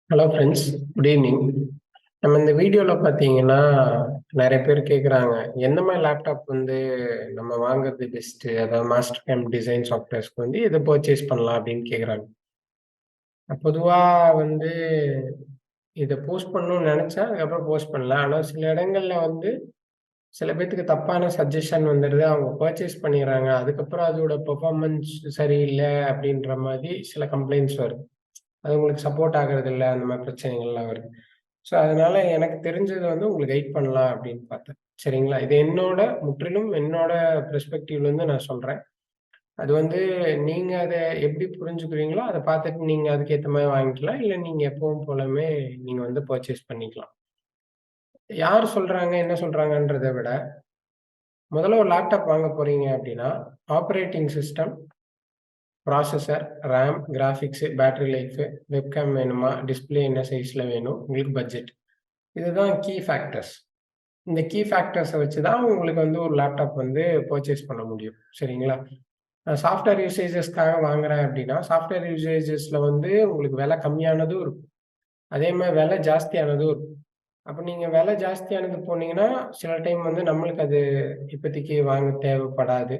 Hello friends, good evening. நம்ம இந்த வீடியோவில் பார்த்தீங்கன்னா நிறைய பேர் கேட்குறாங்க, எந்த மாதிரி லேப்டாப் வந்து நம்ம வாங்குறது பெஸ்ட்டு, அதாவது மாஸ்டர் கேம் டிசைன் சாஃப்ட்வேர்ஸ்க்கு வந்து எதை பர்ச்சேஸ் பண்ணலாம் அப்படின்னு கேட்குறாங்க. பொதுவாக வந்து இதை போஸ்ட் பண்ணணும்னு நினச்சா அதுக்கப்புறம் போஸ்ட் பண்ணலாம். ஆனால் சில இடங்கள்ல வந்து சில பேர்த்துக்கு தப்பான சஜஷன் வந்துடுது, அவங்க பர்ச்சேஸ் பண்ணிடுறாங்க. அதுக்கப்புறம் அதோட பெர்ஃபார்மன்ஸ் சரியில்லை அப்படின்ற மாதிரி சில கம்ப்ளைண்ட்ஸ் வருது. அது உங்களுக்கு சப்போர்ட் ஆகுறது இல்ல, அந்த மாதிரி பிரச்சனைகள்லாம் வருது. ஸோ அதனால எனக்கு தெரிஞ்சது வந்து உங்களுக்கு கைட் பண்ணலாம் அப்படின்னு பார்த்தேன். சரிங்களா? இது முற்றிலும் என்னோட பெர்ஸ்பெக்டிவ்லேருந்து நான் சொல்றேன். அது வந்து நீங்க அத எப்படி புரிஞ்சுக்கிறீங்களோ, அத பார்த்துட்டு நீங்க அதுக்கேத்த மாரி வாங்கிக்கலாம். இல்ல நீங்க எப்பவும் போலவே நீங்க வந்து பர்ச்சேஸ் பண்ணிக்கலாம். யார் சொல்றாங்க, என்ன சொல்றாங்கன்றத விட, முதல்ல ஒரு லேப்டாப் வாங்க போறீங்க அப்படின்னா, operating system, processor, RAM, graphics, battery life, webcam வேணுமா? டிஸ்ப்ளே என்ன சைஸ்ல வேணும்? உங்களுக்கு பட்ஜெட். இதுதான் கீ ஃபேக்டர்ஸ். இந்த கீ ஃபேக்டர்ஸ வச்சு தான் உங்களுக்கு வந்து ஒரு லேப்டாப் வந்து பர்ச்சேஸ் பண்ண முடியும். சரிங்களா? சாஃப்ட்வேர் யூசேஜஸ்க்காக வாங்குறேன் அப்படின்னா, சாஃப்ட்வேர் யூசேஜஸ்ல வந்து உங்களுக்கு விலை கம்மியானதும் இருக்கும். அதே மாரி விலை ஜாஸ்தியானதும் இருக்கும். அப்ப நீங்க விலை ஜாஸ்தியானது போனீங்கன்னா, சில டைம் வந்து நம்மளுக்கு அது இப்போதைக்கு வாங்க தேவைப்படாது.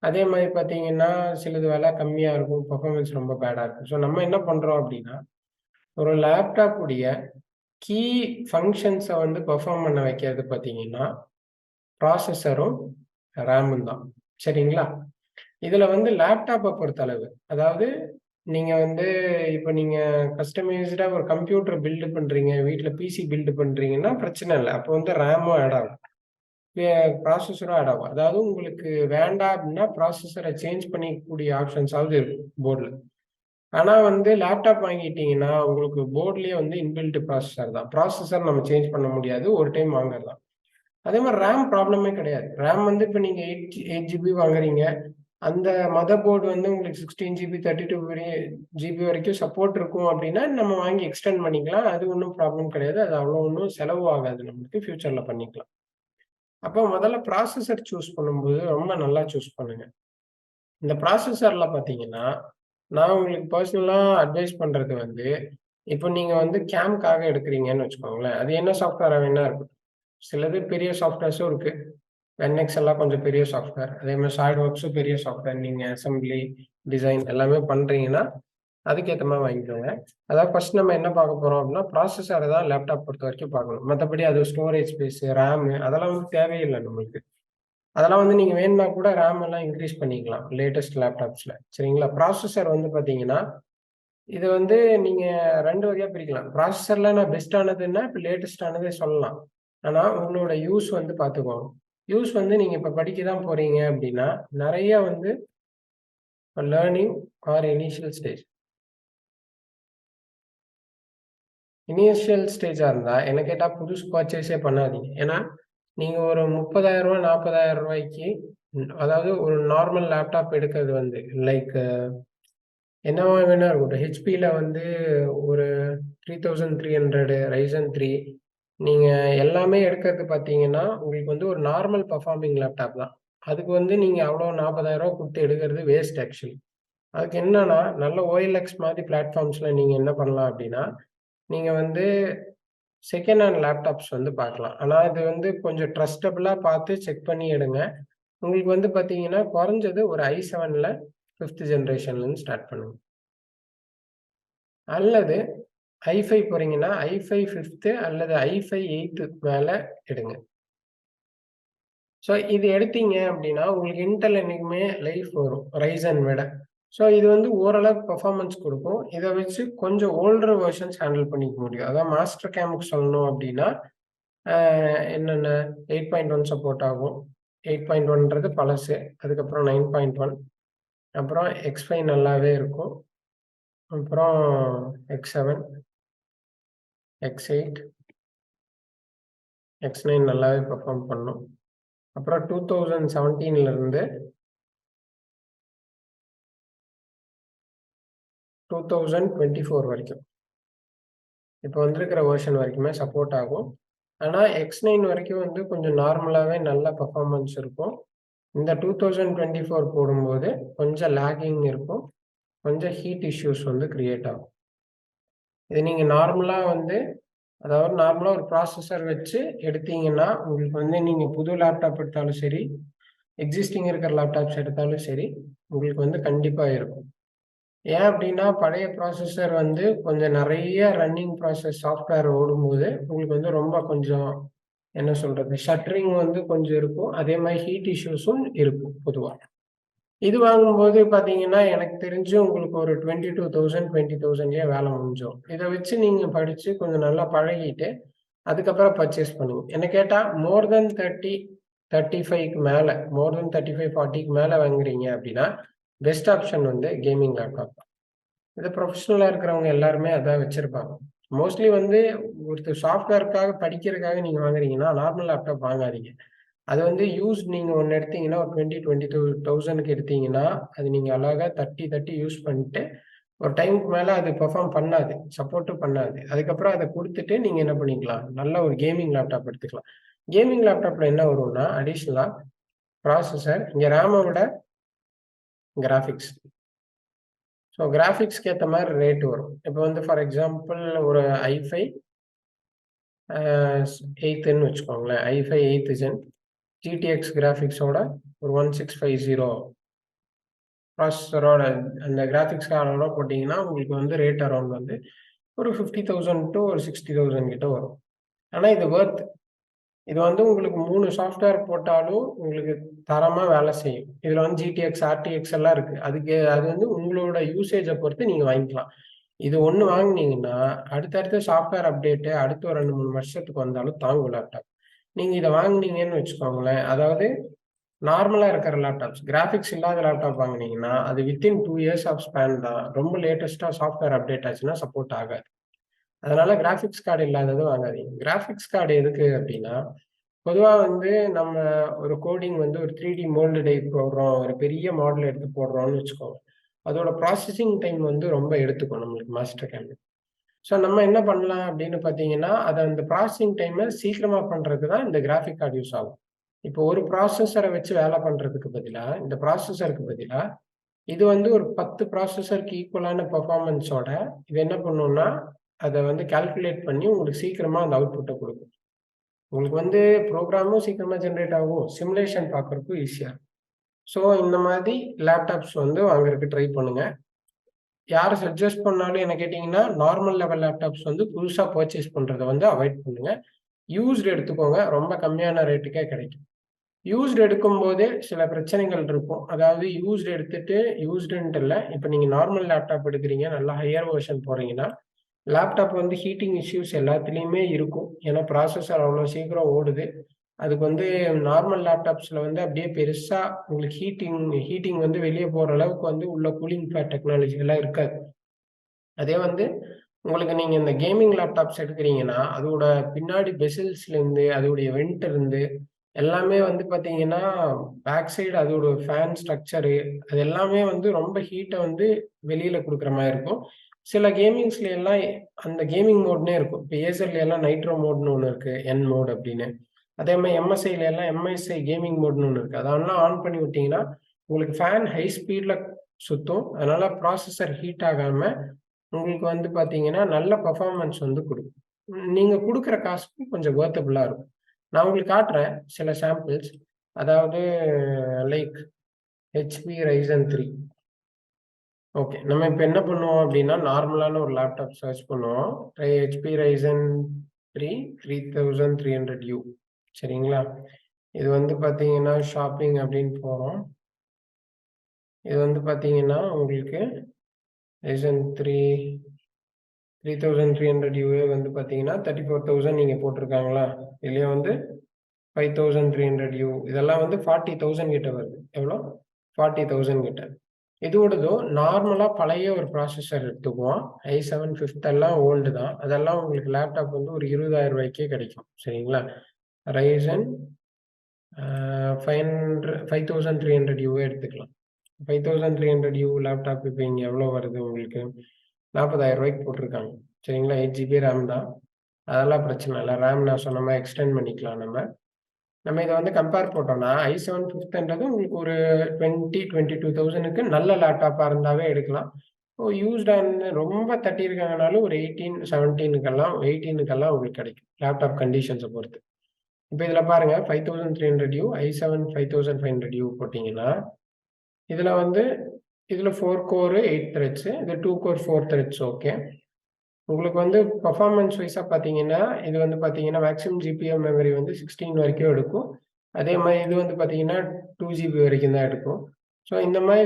அதே மாரி பார்த்தீங்கன்னா, சிலது விலை கம்மியா இருக்கும். பெர்ஃபார்மன்ஸ் ரொம்ப பேடா இருக்கும். ஸோ நம்ம என்ன பண்றோம் அப்படின்னா, ஒரு லேப்டாப் உடைய கீ ஃபங்ஷன்ஸ வந்து பெர்ஃபார்ம் பண்ண வைக்கிறது பார்த்தீங்கன்னா, ப்ராசஸரும், ரேமும் தான். சரிங்களா? இதுல வந்து லேப்டாப்ப பொறுத்தளவு, அதாவது நீங்க வந்து இப்ப நீங்க கஸ்டமைஸ்டா ஒரு கம்ப்யூட்டர் பில்ட் பண்றீங்க, வீட்ல பிசி பில்ட் பண்றீங்கன்னா பிரச்சனை இல்ல. அப்போ வந்து ரேமும் ஆட் ஆகும். ப்ராசஸரும் ஆட் ஆகும். அதாவது உங்களுக்கு வேண்டாம் அப்படின்னா ப்ராசஸர சேஞ்ச் பண்ணிக்கக்கூடிய ஆப்ஷன்ஸாவது இருக்கும் போர்ட்ல. ஆனா வந்து லேப்டாப் வாங்கிட்டீங்கன்னா, உங்களுக்கு போர்ட்லயே வந்து இன்பில்ட் ப்ராசஸர் தான். ப்ராசஸர் நம்ம சேஞ்ச் பண்ண முடியாது. ஒரு டைம் வாங்குறது. அதே மாரி ரேம் ப்ராப்ளமே கிடையாது. ரேம் வந்து இப்ப நீங்க 8 ஜிபி வாங்குறீங்க. அந்த மதர் போர்டு வந்து உங்களுக்கு 16 ஜிபி, 32 ஜிபி வரைக்கும் சப்போர்ட் இருக்கும் அப்டின்னா, நம்ம வாங்கி எக்ஸ்டெண்ட் பண்ணிக்கலாம். அது ஒண்ணும் ப்ராப்ளம் கிடையாது. அது அவ்வளோ ஒண்ணும் செலவு ஆகாது நம்மளுக்கு. ஃபியூச்சர்ல பண்ணிக்கலாம். அப்போ முதல்ல ப்ராசஸர் சூஸ் பண்ணும்போது ரொம்ப நல்லா சூஸ் பண்ணுங்க. இந்த ப்ராசஸர்ல பார்த்தீங்கன்னா, நான் உங்களுக்கு பெர்சனலா அட்வைஸ் பண்றது வந்து, இப்போ நீங்க வந்து கேம்க்காக எடுக்குறீங்கன்னு வச்சுக்கோங்களேன். அது என்ன சாஃப்ட்வேரா வேணா இருக்கட்டும். சிலது பெரிய சாஃப்ட்வேர்ஸும் இருக்கு. NX எல்லாம் கொஞ்சம் பெரிய சாஃப்ட்வேர். அதே மாரி சாலிட்வொர்க்ஸும் பெரிய சாஃப்ட்வேர். நீங்க அசெம்பிளி, டிசைன் எல்லாமே பண்றீங்கன்னா, அதுக்கேத்த மாரி வாங்கிக்கோங்க. அதாவது ஃபர்ஸ்ட் நம்ம என்ன பார்க்க போறோம் அப்டின்னா, ப்ராசஸர தான் லேப்டாப் பொறுத்தவரைக்கும் பார்க்கணும். மத்தபடி அது ஸ்டோரேஜ் ஸ்பேஸ், ரேமு அதெல்லாம் வந்து தேவையில்ல நம்மளுக்கு. அதெல்லாம் வந்து நீங்க வேணும்னா கூட ரேம் எல்லாம் இன்கிரீஸ் பண்ணிக்கலாம். லேட்டஸ்ட் லேப்டாப்ஸ்ல. சரிங்களா? ப்ராசஸர் வந்து பார்த்தீங்கன்னா, இது வந்து நீங்க 2 வகையா பிரிக்கலாம். ப்ராசஸர்ல நான் பெஸ்ட் ஆனதுன்னா, இப்ப லேட்டஸ்ட் ஆனதே சொல்லலாம். ஆனா, உங்களோட யூஸ் வந்து பார்த்துக்கோங்க. யூஸ் வந்து நீங்க இப்ப படிக்க தான் போறீங்க அப்டின்னா, நெறைய வந்து லேர்னிங் ஆர் இனிஷியல் ஸ்டேஜ். இனிஷியல் ஸ்டேஜா இருந்தா, என்ன கேட்டா புதுசு பர்ச்சேஸே பண்ணாதீங்க. ஏன்னா, நீங்க ஒரு ரூ. 30,000 ரூ. 40,000க்கு அதாவது ஒரு நார்மல் லேப்டாப் எடுக்கிறது வந்து லைக் என்னவா வேணா இருக்கட்டும். ஹெச்பில வந்து ஒரு 3300 Ryzen 3 நீங்க எல்லாமே எடுக்கிறது பார்த்தீங்கன்னா, உங்களுக்கு வந்து ஒரு நார்மல் பெர்ஃபார்மிங் லேப்டாப் தான். அதுக்கு வந்து நீங்க அவ்வளோ ரூ. 40,000 குடுத்து எடுக்கிறது வேஸ்ட் ஆக்சுவலி. அதுக்கு என்னன்னா, நல்ல OLX மாதிரி பிளாட்ஃபார்ம்ஸ்ல நீங்க என்ன பண்ணலாம் அப்டின்னா, நீங்க வந்து செகண்ட் ஹேண்ட் லேப்டாப்ஸ் வந்து பார்க்கலாம். ஆனா இது வந்து கொஞ்சம் ட்ரஸ்டபிளா பார்த்து செக் பண்ணி எடுங்க. உங்களுக்கு வந்து பார்த்தீங்கன்னா, குறைஞ்சது ஒரு i7ல 5த் ஜெனரேஷன்லருந்து ஸ்டார்ட் பண்ணுங்க. அல்லது i5 போறீங்கன்னா, i5 5த் அல்லது i5 8த் மேல எடுங்க. ஸோ இது எடுத்தீங்க அப்டின்னா, உங்களுக்கு Intel என்னைக்குமே லைஃப் வரும். Ryzen விட. ஸோ இது வந்து ஓரளவு பெர்ஃபார்மன்ஸ் குடுக்கும். இத வச்சு கொஞ்சம் ஓல்டர் வெர்ஷன்ஸ் ஹேண்டில் பண்ணிக்க முடியும். அதான் மாஸ்டர் கேமுக்கு சொல்லணும் அப்டின்னா, அ என்னென்ன 8.1 சப்போர்ட் ஆகும். 8.1ன்றது பழசு. அதுக்கப்புறம் 9.1 அப்புறம் X5 நல்லாவே இருக்கும். அப்புறம் X7, X8, X9 நல்லாவே பெர்ஃபார்ம் பண்ணும். அப்புறம் 2017ல இருந்து 2024 வரைக்கும். இப்போ வந்திருக்கிற வெர்ஷன் வரைக்குமே சப்போர்ட் ஆகும். ஆனா X9 வரைக்கும் வந்து கொஞ்சம் நார்மலாவே நல்ல பெர்ஃபார்மன்ஸ் இருக்கும். இந்த 2024 போடும்போது கொஞ்சம் லேகிங் இருக்கும். கொஞ்சம் ஹீட் இஷ்யூஸ் வந்து கிரியேட் ஆகும். இது நீங்க நார்மலா வந்து அதாவது நார்மலா ஒரு ப்ராசஸர் வச்சு எடுத்தீங்கன்னா, உங்களுக்கு வந்து நீங்க புது லேப்டாப் எடுத்தாலும் சரி, எக்ஸிஸ்டிங் இருக்கிற லேப்டாப்ஸ் எடுத்தாலும் சரி, உங்களுக்கு வந்து கண்டிப்பா இருக்கும். ஏன் அப்டின்னா, பழைய ப்ராசஸர் வந்து கொஞ்சம் நெறைய ரன்னிங் ப்ராசஸ் சாஃப்ட்வேர் ஓடும்போது, உங்களுக்கு வந்து ரொம்ப கொஞ்சம் என்ன சொல்றது? ஷட்டரிங் வந்து கொஞ்சம் இருக்கும். அதே மாரி ஹீட் இஷ்யூஸும் இருக்கும் பொதுவா. இது வாங்கும்போது பார்த்தீங்கன்னா, எனக்கு தெரிஞ்சு உங்களுக்கு ஒரு 22,000 20,000லயே வேல முடிஞ்சிரும். இத வச்சு நீங்க படிச்சு கொஞ்சம் நல்லா பழகிட்டு, அதுக்கப்புறம் பர்ச்சேஸ் பண்ணுங்க. என்ன கேட்டா மோர் தென் 30, 35க்கு மேல மோர் தென் 35, 40க்கு மேல வாங்குறீங்க அப்டின்னா, பெஸ்ட் ஆப்ஷன் வந்து கேமிங் லேப்டாப் தான். இது ப்ரொஃபஷனலா இருக்கிறவங்க எல்லாருமே அதான் வச்சிருப்பாங்க. மோஸ்ட்லி வந்து ஒருத்தர் சாஃப்ட்வேர்க்காக படிக்கிறதுக்காக நீங்க வாங்குறீங்கன்னா, நார்மல் லேப்டாப் வாங்காதீங்க. அது வந்து யூஸ்ட் நீங்க ஒண்ணு எடுத்தீங்கன்னா, ஒரு 22,000க்கு எடுத்தீங்கன்னா, அது நீங்க அழகா தட்டி, தட்டி யூஸ் பண்ணிட்டு, ஒரு டைம்க்கு மேல அது பெர்ஃபார்ம் பண்ணாது. சப்போர்ட்டும் பண்ணாது. அதுக்கப்புறம் அத குடுத்துட்டு நீங்க என்ன பண்ணிக்கலாம், நல்ல ஒரு கேமிங் லேப்டாப் எடுத்துக்கலாம். கேமிங் லேப்டாப்ல என்ன வரும்னா, அடிஷனலா ப்ராசஸர், இங்க ரேம விட கிராபிக்ஸ். ஸோ கிராபிக்ஸ்க்கு ஏத்த மாரி ரேட் வரும். இப்ப வந்து ஃபார் எக்ஸாம்பிள் ஒரு i5 அ 8ன்னு வச்சுக்கோங்களேன். i5 8த் ஜென் GTX கிராபிக்ஸோட ஒரு 1650 ப்ராசஸரோட அந்த கிராபிக்ஸ் கார்டோட போட்டீங்கன்னா, உங்களுக்கு வந்து ரேட் அரவுண்ட் வந்து ஒரு 50,000 டூ ஒரு 60,000 கிட்ட வரும். ஆனா இது வொர்த். இது வந்து உங்களுக்கு 3 சாஃப்ட்வேர் போட்டாலும் உங்களுக்கு தரமா வேலை செய்யும். இதுல வந்து GTX, RTX எல்லாம் இருக்கு. அது வந்து உங்களோட யூசேஜ பொறுத்து நீங்க வாங்கிக்கலாம். இது ஒண்ணு வாங்குனீங்கன்னா, அடுத்தடுத்த சாஃப்ட்வேர் அப்டேட் அடுத்து ஒரு 2, 3 வருஷத்துக்கு வந்தாலும் தாங்கும் லேப்டாப். நீங்க இத வாங்குனீங்கன்னு வச்சுக்கோங்களேன், அதாவது நார்மலா இருக்கிற லேப்டாப்ஸ், கிராபிக்ஸ் இல்லாத லேப்டாப் வாங்குனீங்கன்னா, அது வித்தின் 2 இயர்ஸ் ஆஃப் ஸ்பேன் தான். ரொம்ப லேட்டஸ்ட்டா சாஃப்ட்வேர் அப்டேட் ஆச்சுன்னா சப்போர்ட் ஆகாது. அதனால கிராபிக்ஸ் கார்டு இல்லாதது வாங்காதீங்க. கிராபிக்ஸ் கார்டு எதுக்கு அப்டின்னா, பொதுவா வந்து நம்ம ஒரு கோடிங் வந்து ஒரு 3டி மோல்டு டைப் போடுறோம். ஒரு பெரிய மாடல் எடுத்து போடுறோம்னு வச்சுக்கோங்க. அதோட ப்ராசஸிங் டைம் வந்து ரொம்ப எடுத்துக்கும் நம்மளுக்கு Mastercam. ஸோ நம்ம என்ன பண்ணலாம் அப்படின்னு பார்த்தீங்கன்னா, அந்த ப்ராசஸிங் டைம சீக்கிரமா பண்றதுக்கு தான் இந்த கிராஃபிக் கார்டு யூஸ் ஆகும். இப்போ ஒரு ப்ராசஸர வச்சு வேலை பண்றதுக்கு பதிலா, இந்த ப்ராசஸருக்கு பதிலா, இது வந்து ஒரு 10 ப்ராசஸருக்கு ஈக்குவலான பெர்ஃபார்மன்ஸோட இது என்ன பண்ணும்னா, அத வந்து கால்குலேட் பண்ணி உங்களுக்கு சீக்கிரமா அந்த அவுட்புட்ட குடுக்கும். உங்களுக்கு வந்து புரோகிராமும் சீக்கிரமா ஜெனரேட் ஆகும். சிமுலேஷன் பார்க்கறதுக்கும் ஈஸியா இருக்கும். ஸோ இந்த மாதிரி லேப்டாப்ஸ் வந்து வாங்குறதுக்கு ட்ரை பண்ணுங்க. யாரு சஜெஸ்ட் பண்ணாலும் என்ன கேட்டீங்கன்னா, நார்மல் லெவல் லேப்டாப்ஸ் வந்து புதுசா பர்ச்சேஸ் பண்றத வந்து அவாய்ட் பண்ணுங்க. யூஸ்டு எடுத்துக்கோங்க. ரொம்ப கம்மியான ரேட்டுக்கே கிடைக்கும். யூஸ்டு எடுக்கும்போதே சில பிரச்சனைகள் இருக்கும். அதாவது யூஸ்டு எடுத்துட்டு யூஸ்டுன்ட்டு இல்ல. இப்ப நீங்க நார்மல் லேப்டாப் எடுக்குறீங்க. நல்லா ஹையர் வெர்ஷன் போறீங்கன்னா, லேப்டாப் வந்து ஹீட்டிங் இஷ்யூஸ் எல்லாத்துலயுமே இருக்கும். ஏன்னா ப்ராசஸர் அவ்வளோ சீக்கிரம் ஓடுது. அதுக்கு வந்து நார்மல் லேப்டாப்ஸ்ல வந்து அப்படியே பெருசா உங்களுக்கு ஹீட்டிங் வந்து வெளிய போற அளவுக்கு வந்து உள்ள கூலிங் ஃபேன் டெக்னாலஜி எல்லாம் இருக்காது. அதே வந்து உங்களுக்கு நீங்க இந்த கேமிங் லேப்டாப்ஸ் எடுக்குறீங்கன்னா, அதோட பின்னாடி பெசில்ஸ்லேருந்து, அதோடைய வென்ட் இருந்து, எல்லாமே வந்து பார்த்தீங்கன்னா, பேக் சைடு அதோட ஃபேன் ஸ்ட்ரக்சரு அது எல்லாமே வந்து ரொம்ப ஹீட்ட வந்து வெளியில குடுக்குற மாரி இருக்கும். சில கேமிங்ஸ்ல எல்லாம் அந்த கேமிங் மோட்ன்னே இருக்கும். இப்ப ஏசர்ல எல்லாம் நைட்ரோ மோட்ன்னு ஒண்ணு இருக்கு. என் மோட் அப்படின்னு. அதே மாரி எம்எஸ்ஐல எல்லாம் எம்எஸ்ஐ கேமிங் மோட்ன்னு ஒண்ணு இருக்கு. அதெல்லாம் ஆன் பண்ணி விட்டீங்கன்னா, உங்களுக்கு ஃபேன் ஹை ஸ்பீட்ல சுத்தும். அதனால ப்ராசஸர் ஹீட் ஆகாம உங்களுக்கு வந்து பார்த்தீங்கன்னா, நல்ல பெர்ஃபார்மன்ஸ் வந்து குடுக்கும். நீங்க குடுக்குற காசுக்கு கொஞ்சம் வொர்த்தபிளா இருக்கும். நான் உங்களுக்கு காட்டுறேன் சில சாம்பிள்ஸ். அதாவது லைக் HP Ryzen 3. ஓகே. நம்ம இப்ப என்ன பண்ணுவோம் அப்டின்னா, நார்மலான ஒரு லேப்டாப் சர்ச் பண்ணுவோம். HP Ryzen 3 3300U சரிங்களா? இது வந்து பார்த்தீங்கன்னா, ஷாப்பிங் அப்டின்னு போறோம். இது வந்து பார்த்தீங்கன்னா, உங்களுக்கு Ryzen 3 3300 UA வந்து பார்த்தீங்கன்னா, 34,000 நீங்க போட்டிருக்காங்களா? இதுலயே வந்து 5,300 U இதெல்லாம் வந்து 40,000 கிட்ட வருது. எவ்வளோ? 40,000 கிட்ட. இதோடதும் நார்மலா பழைய ஒரு ப்ராசஸர் எடுத்துக்குவோம். i7 5த் எல்லாம் ஓல்டு தான். அதெல்லாம் உங்களுக்கு லேப்டாப் வந்து ஒரு ரூ. 20,000க்கே கிடைக்கும். சரிங்களா? Ryzen அ 5300 UA எடுத்துக்கலாம். 5300 U லேப்டாப் இப்ப இங்க எவ்வளோ வருது உங்களுக்கு? ரூ. 40,000 போட்டிருக்காங்க. சரிங்களா? 8 ஜிபி ரேம் தான். அதெல்லாம் பிரச்சனை இல்ல. ரேம் நான் சொன்ன மாரி எக்ஸ்டெண்ட் பண்ணிக்கலாம் நம்ம. நம்ம இத வந்து கம்பேர் போட்டோம்னா, i7 5ன்றது உங்களுக்கு ஒரு 22,000க்கு நல்ல லேப்டாப்பா இருந்தாவே எடுக்கலாம். யூஸ்ட் அண்ட் ரொம்ப தட்டியிருக்காங்கனாலும் ஒரு 18 உங்களுக்கு கிடைக்கும். லேப்டாப் கண்டிஷன்ஸ பொறுத்து. இப்ப இதுல பாருங்க 5300 i7 5500 போட்டீங்கன்னா, இதுல வந்து இதுல 4 கோர் 8 த்ரெட்ஸ். இது 2 கோர் 4 த்ரெட்ஸ் ஓகே. உங்களுக்கு வந்து பெர்ஃபார்மன்ஸ் வைஸா பார்த்தீங்கன்னா, இது வந்து பார்த்தீங்கன்னா, மேக்ஸிமம் ஜிபிஎம் மெமரி வந்து 16 வரைக்கும் எடுக்கும். அதே மாரி இது வந்து பார்த்தீங்கன்னா, 2 ஜிபி வரைக்கும் தான் எடுக்கும். ஸோ இந்த மாரி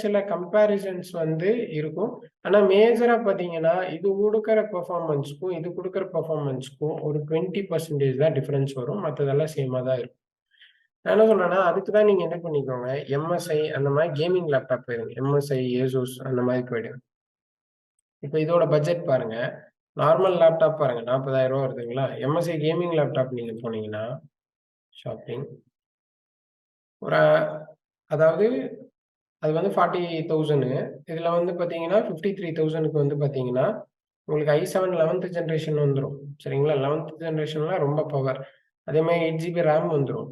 சில கம்பேரிசன்ஸ் வந்து இருக்கும். ஆனா மேஜரா பார்த்தீங்கன்னா, இது குடுக்குற பெர்ஃபார்மன்ஸ்க்கும், இது குடுக்குற பெர்ஃபார்மன்ஸ்க்கும் ஒரு 20% தான் டிஃபரன்ஸ் வரும். மத்ததெல்லாம் சேமா தான் இருக்கும். நான் என்ன சொல்றேன்னா, அதுக்கு தான் நீங்க என்ன பண்ணிக்கோங்க, எம்எஸ்ஐ அந்த மாரி கேமிங் லேப்டாப் போயிருங்க. எம்எஸ்ஐ, ஏசூஸ் அந்த மாரி போயிடுங்க. இப்ப இதோட பட்ஜெட் பாருங்க. நார்மல் லேப்டாப் பாருங்க. ரூ. 40,000 வருதுங்களா? எம்எஸ்ஐ கேமிங் லேப்டாப் நீங்க போனீங்கன்னா, ஷாப்பிங் ஒரு அதாவது அது வந்து 40,000 இதுல வந்து பாத்தீங்கன்னா, 53,000க்கு வந்து பாத்தீங்கன்னா, உங்களுக்கு i7 11த் ஜெனரேஷன் வந்துரும். சரிங்களா? 11த் ஜெனரேஷன்லாம் ரொம்ப பவர். அதே மாரி 8 ஜிபி ரேம் வந்துரும்.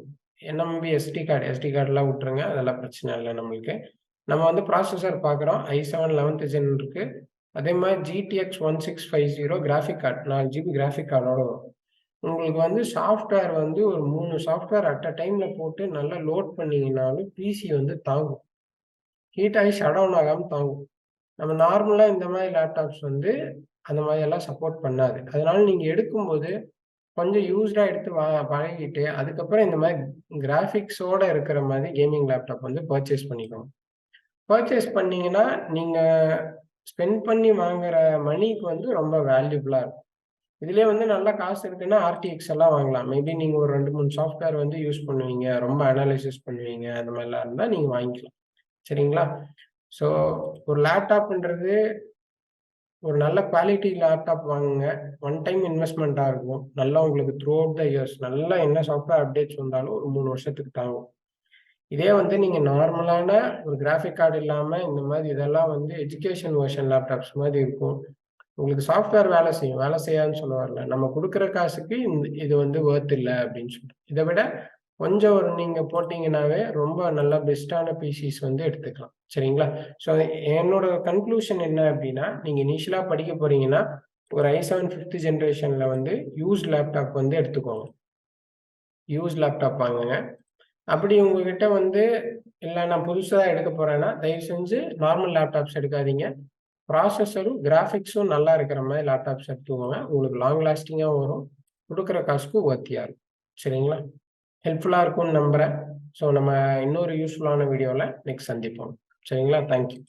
என்எம்பி எஸ்டி கார்டு எஸ்டி கார்டுலாம் விட்டுருங்க. அதெல்லாம் பிரச்சனை இல்ல நம்மளுக்கு. நம்ம வந்து ப்ராசஸர் பார்க்குறோம். i7 11த் ஜென் இருக்கு. அதே மாரி GTX 1650 graphic card 4 GB graphic கார்டோட வரும். உங்களுக்கு வந்து சாஃப்ட்வேர் வந்து ஒரு 3 சாஃப்ட்வேர் அட் அ டைம்ல போட்டு நல்லா லோட் பண்ணீங்கனாலும் பிசி வந்து தாங்கும். ஹீட் ஆகி ஷட் டவுன் ஆகாம தாங்கும். நம்ம நார்மலா இந்த மாரி லேப்டாப்ஸ் வந்து அந்த மாரி எல்லாம் சப்போர்ட் பண்ணாது. அதனால நீங்க எடுக்கும்போது கொஞ்சம் யூஸ்டா எடுத்து பழகிட்டு, அதுக்கப்புறம் இந்த மாரி கிராபிக்ஸோட இருக்கிற மாரி கேமிங் லேப்டாப் வந்து பர்ச்சேஸ் பண்ணிக்கோங்க. பர்ச்சேஸ் பண்ணீங்கன்னா, நீங்க ஸ்பெண்ட் பண்ணி வாங்குற மணிக்கு வந்து ரொம்ப வேல்யூபிளா இருக்கும். இதுலயே வந்து நல்லா காசு இருக்குன்னா, ஆர்டிஎக்ஸ் எல்லாம் வாங்கலாம். மேபி நீங்க ஒரு 2, 3 சாஃப்ட்வேர் வந்து யூஸ் பண்ணுவீங்க. ரொம்ப அனாலிசிஸ் பண்ணுவீங்க. அந்த மாரிலாம் இருந்தா நீங்க வாங்கிக்கலாம். சரிங்களா? ஸோ ஒரு லேப்டாப்ன்றது ஒரு நல்ல குவாலிட்டி லேப்டாப் வாங்குங்க. ஒன் டைம் இன்வெஸ்ட்மென்ட்டா இருக்கும். நல்லா உங்களுக்கு த்ரூ அவுட் த இயர்ஸ் நல்லா என்ன சாஃப்ட்வேர் அப்டேட்ஸ் வந்தாலும் ஒரு 3 வருஷத்துக்கு தாங்கும். இதே வந்து நீங்க நார்மலான ஒரு கிராஃபிக் கார்டு இல்லாம இந்த மாரி இதெல்லாம் வந்து எஜுகேஷன் வெர்ஷன் லேப்டாப்ஸ் மாரி இருக்கும். உங்களுக்கு சாஃப்ட்வேர் வேலை செய்யும். வேலை செய்யாதுன்னு சொல்ல வரல. நம்ம குடுக்குற காசுக்கு இது வந்து வொர்த் இல்ல அப்படின்னு சொல்லிட்டு. இத விட கொஞ்சம் ஒரு நீங்க போட்டீங்கன்னாவே ரொம்ப நல்ல பெஸ்ட்டான பிசிஸ் வந்து எடுத்துக்கலாம். சரிங்களா? ஸோ என்னோட கன்க்ளூஷன் என்ன அப்படின்னா, நீங்க இனிஷியலா படிக்க போறீங்கன்னா, ஒரு i7 5த் ஜெனரேஷன்ல வந்து யூஸ்ட் லேப்டாப் வந்து எடுத்துக்கோங்க. யூஸ்ட் லேப்டாப் வாங்குங்க. அப்படி உங்ககிட்ட வந்து, இல்ல நான் புதுசா எடுக்க போறேன்னா, தயவு செஞ்சு நார்மல் லேப்டாப்ஸ் எடுக்காதீங்க. ப்ராசஸரும், கிராபிக்ஸும் நல்லா இருக்கிற மாரி லேப்டாப்ஸ் எடுத்துக்கோங்க. உங்களுக்கு லாங் லாஸ்டிங்கா வரும். குடுக்குற காசுக்கு வொர்த்தியா இருக்கும். சரிங்களா? ஹெல்ப்ஃபுல்லா இருக்கும்னு நம்புறேன். ஸோ நம்ம இன்னொரு யூஸ்ஃபுல்லான வீடியோல நெக்ஸ்ட் சந்திப்போம். சரிங்களா? Thank you.